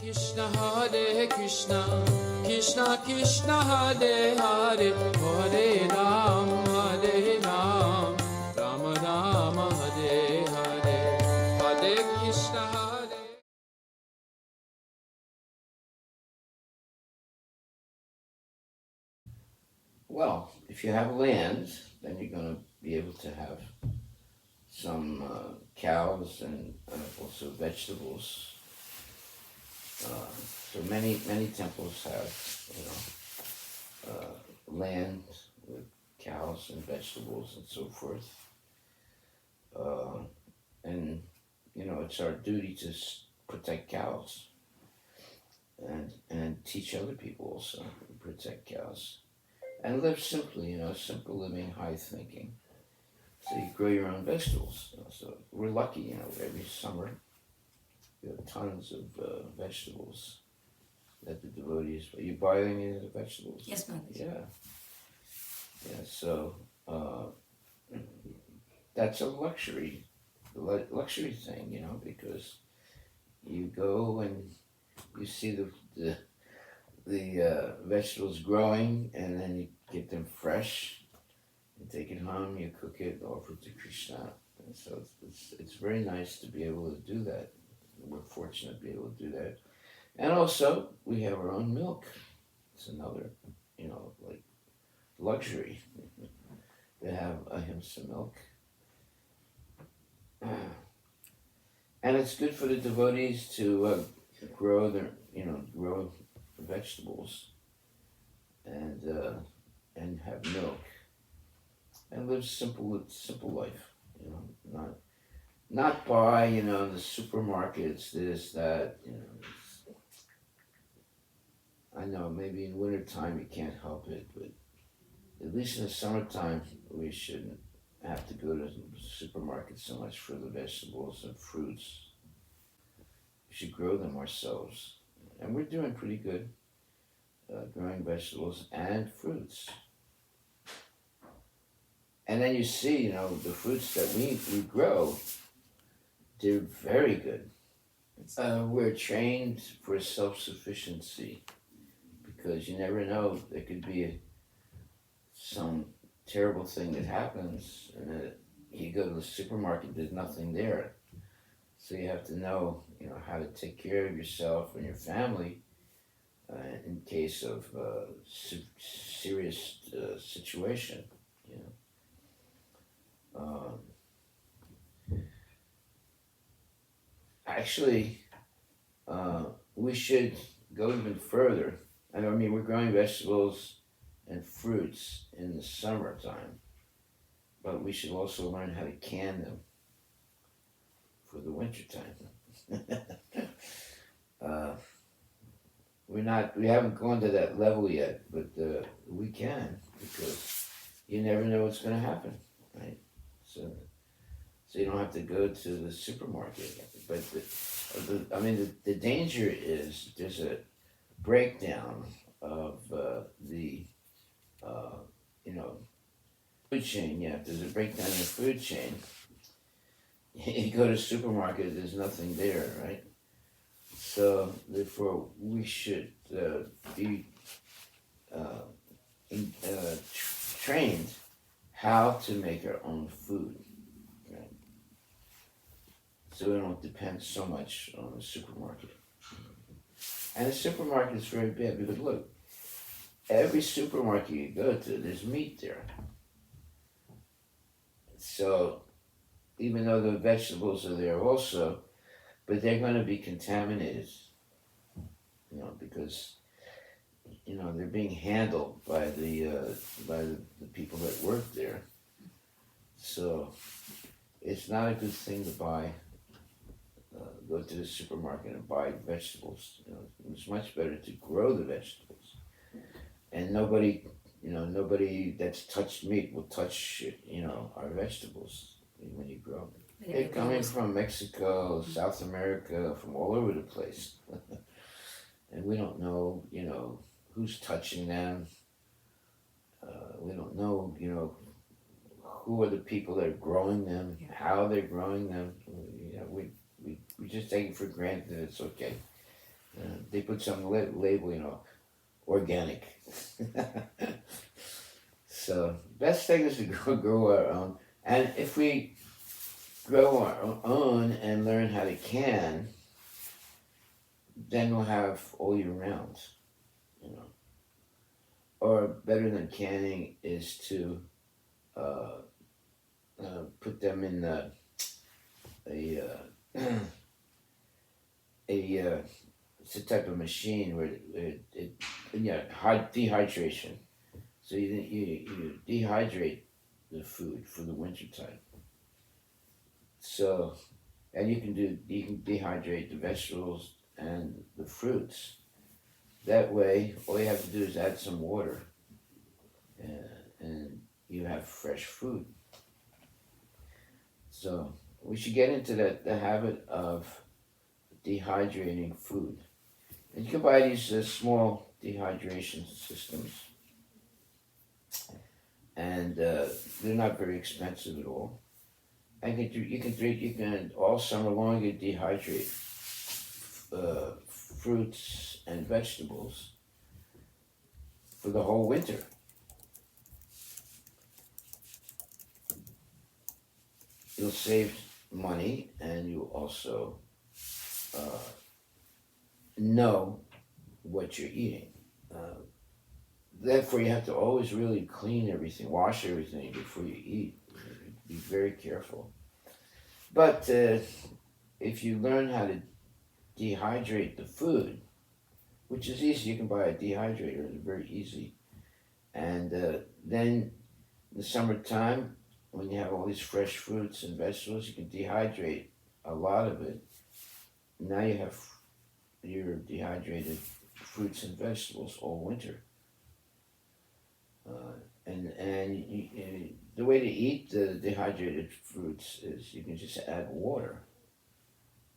Krishna Hare Krishna, Krishna Krishna Hare Hare, Hare Ram, Rama Rama Hare Hare, Hare Krishna Hare. Well, if you have land, then you're going to be able to have some cows and also vegetables. So many temples have, land with cows and vegetables and so forth. And it's our duty to protect cows and teach other people also to protect cows and live simply. Simple living, high thinking. So you grow your own vegetables. So we're lucky. Every summer we have tons of vegetables that the devotees. Are you buying any of the vegetables? Yes, Mother. Yeah. So that's a luxury thing, because you go and you see the vegetables growing, and then you get them fresh. You take it home, you cook it, offer it to Krishna. And so it's very nice to be able to do that. We're fortunate to be able to do that. And also, we have our own milk. It's another, like luxury to have ahimsa milk. And it's good for the devotees to grow grow vegetables and have milk and live simple life. Not buy the supermarkets this that. I know maybe in wintertime you can't help it, but at least in the summertime we shouldn't have to go to the supermarket so much for the vegetables and fruits. We should grow them ourselves, and we're doing pretty good growing vegetables and fruits. And then you see, the fruits that we grow, they're very good. We're trained for self-sufficiency because you never know, there could be some terrible thing that happens, and you go to the supermarket, there's nothing there. So you have to know, how to take care of yourself and your family in case of serious situation. Actually, we should go even further. I mean, we're growing vegetables and fruits in the summertime, but we should also learn how to can them for the wintertime. We haven't gone to that level yet, but we can, because you never know what's going to happen, right? So you don't have to go to the supermarket. But the danger is there's a breakdown of the food chain. Yeah, if there's a breakdown in the food chain, you go to the supermarket, there's nothing there, right? So therefore, we should be trained how to make our own food, right? So we don't depend so much on the supermarket. And the supermarket is very bad because look, every supermarket you go to, there's meat there. So even though the vegetables are there also, but they're going to be contaminated, because they're being handled by the people that work there. So it's not a good thing to buy. Go to the supermarket and buy vegetables. It's much better to grow the vegetables, and nobody that's touched meat will touch our vegetables when you grow them. They're coming from Mexico, South America, from all over the place. And we don't know, who's touching them. We don't know, who are the people that are growing them, how they're growing them. We just take it for granted that it's okay. they put some label, organic. So best thing is to grow our own. And if we grow our own and learn how to can, then we'll have all year round, you know. Or better than canning is to put them in a it's a type of machine where dehydration. So you dehydrate the food for the winter time. So, and you can dehydrate the vegetables and the fruits. That way, all you have to do is add some water, and you have fresh food. So we should get into the habit of dehydrating food. And you can buy these small dehydration systems, and they're not very expensive at all. And you can all summer long you dehydrate fruits and vegetables for the whole winter. You'll save money, and you also know what you're eating. Therefore, you have to always really clean everything, wash everything before you eat. Be very careful. But if you learn how to dehydrate the food, which is easy, you can buy a dehydrator, it's very easy. And then in the summertime, when you have all these fresh fruits and vegetables, you can dehydrate a lot of it. Now you have your dehydrated fruits and vegetables all winter. And the way to eat the dehydrated fruits is you can just add water,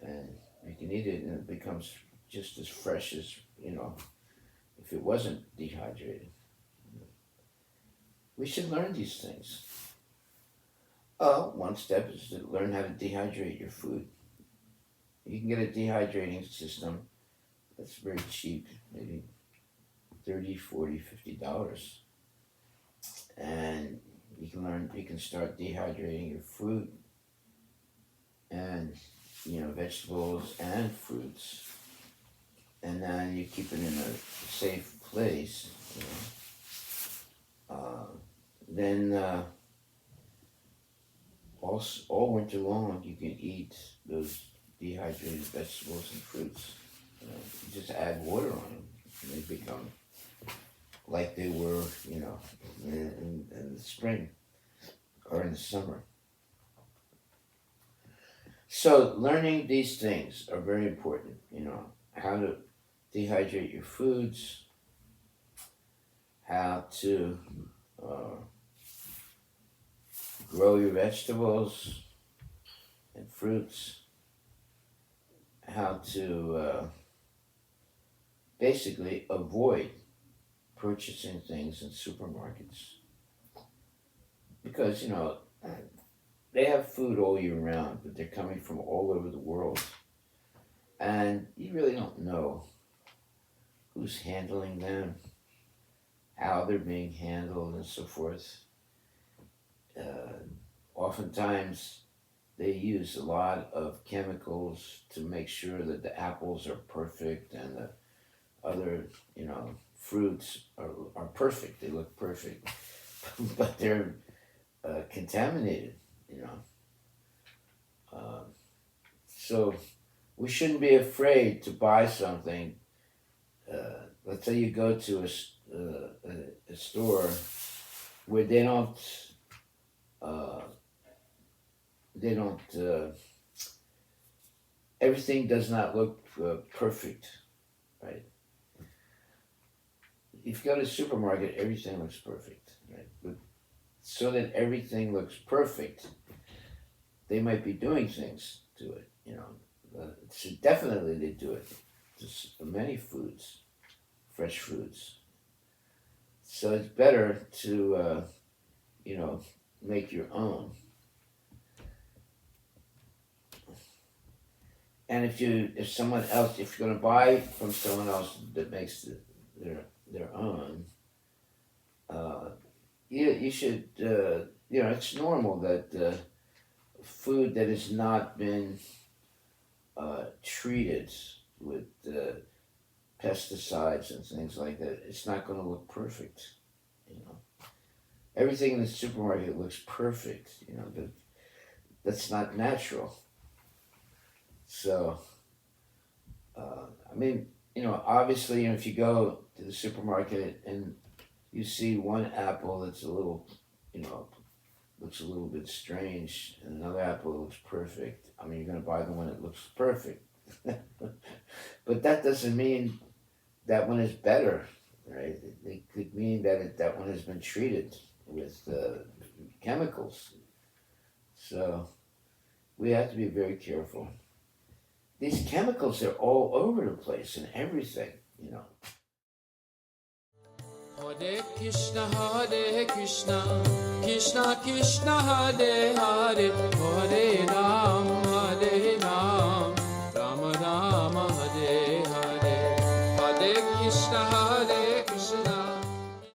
and you can eat it, and it becomes just as fresh as if it wasn't dehydrated. We should learn these things. One step is to learn how to dehydrate your food. You can get a dehydrating system that's very cheap, maybe $30, $40, $50. And you can start dehydrating your fruit and vegetables and fruits, and then you keep it in a safe place. Then all winter long you can eat those dehydrated vegetables and fruits. You just add water on them, and they become like they were, in the spring or in the summer. So learning these things are very important, how to dehydrate your foods, how to grow your vegetables and fruits, how to basically avoid purchasing things in supermarkets, because they have food all year round, but they're coming from all over the world, and you really don't know who's handling them, how they're being handled, and so forth. Oftentimes they use a lot of chemicals to make sure that the apples are perfect, and the other fruits are perfect. They look perfect, but they're contaminated. So we shouldn't be afraid to buy something. Let's say you go to a store where they don't everything does not look perfect, right? If you go to the supermarket, everything looks perfect, right? But so that everything looks perfect, they might be doing things to it, So definitely they do it to many foods, fresh foods. So it's better to, make your own. And if someone else, if you're going to buy from someone else that makes their own, you should, it's normal that food that has not been treated with pesticides and things like that, it's not going to look perfect. Everything in the supermarket looks perfect. That's not natural. So, obviously, if you go to the supermarket and you see one apple that's a little, looks a little bit strange, and another apple that looks perfect, you're going to buy the one that looks perfect. But that doesn't mean that one is better, right? It could mean that that one has been treated with chemicals. So we have to be very careful. These chemicals are all over the place in everything, Hare Krishna, Krishna Krishna, Hare Hare, Hare Ram, Ram Ram, Hare Hare, Hare Krishna.